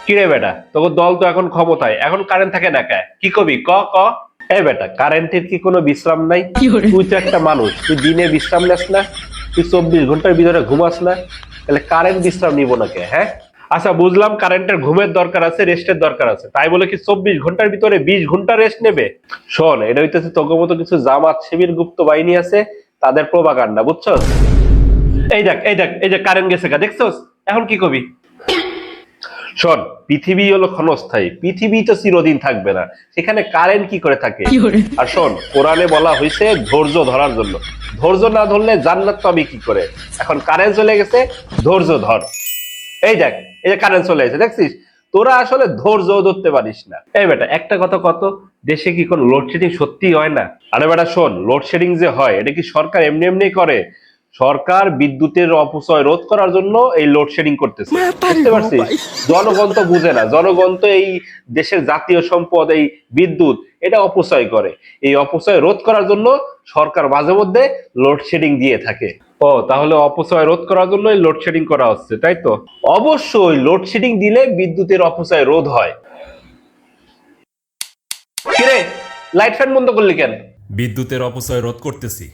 কিরে বেটা, তোর দল তো এখন ক্ষমতায়, এখন কারেন্ট থাকে না কে? কি কবি ক ক। এই বেটা, কারেন্টের কি কোনো বিশ্রাম নাই? তুই তো একটা মানুষ, তুই দিনে বিশ্রাম নেস না? তুই 24 ঘন্টার ভিতরে ঘুমাস না? তাহলে কারেন্ট বিশ্রাম নিব না কে? হ্যাঁ, আচ্ছা বুঝলাম কারেন্টের ঘুমের দরকার আছে, রেস্টের দরকার আছে, তাই বলে কি 24 ঘন্টার ভিতরে 20 ঘন্টা রেস্ট নেবে? শোন, এটা হইতেছে তোর মতো কিছু জামাত শিবির গুপ্ত বাহিনী আছে, তাদের প্রোপাগান্ডা, বুঝছস? এই দেখ, এই দেখ, এই যে কারেন্ট গেছে গা, দেখছস? এখন কি কবি? শোন, পৃথিবী হলো ক্ষণস্থায়ী, পৃথিবী তো চিরদিন থাকবে না, সেখানে কারেন্ট কি করে থাকে? আর শোন, কোরআনে বলা হয়েছে ধৈর্য ধরার জন্য। ধৈর্য না ধরলে জান্নাত পাবি কি করে? এখন কারেন্ট চলে গেছে, ধৈর্য ধর। এই দেখ, এই যে কারেন্ট চলে এসেছে, দেখছিস? তোরা আসলে ধৈর্য ধরতে পারিস না। এই বেটা, একটা কথা কত, দেশে কি কোন লোডশেডিং সত্যি হয় না? আরে বেটা শোন, লোডশেডিং যে হয় এটা কি সরকার এমনি এমনি করে? সরকার বিদ্যুতের অপচয় রোধ করার জন্য এই লোডশেডিং করতেছে, বুঝতে পারছিস? জনগণ তো বুঝে না, জনগণ তো এই দেশের জাতীয় সম্পদ এই বিদ্যুৎ, এটা অপচয় করে। এই অপচয় রোধ করার জন্য সরকার মাঝে মধ্যে লোডশেডিং দিয়ে থাকে। ও, তাহলে অপচয় রোধ করার জন্য লোডশেডিং করা হচ্ছে, তাই তো? অবশ্যই, লোডশেডিং দিলে বিদ্যুতের অপচয় রোধ হয়। কিরে, লাইট ফ্যান বন্ধ করলি কেন? বিদ্যুতের অপচয় রোধ করতেছি।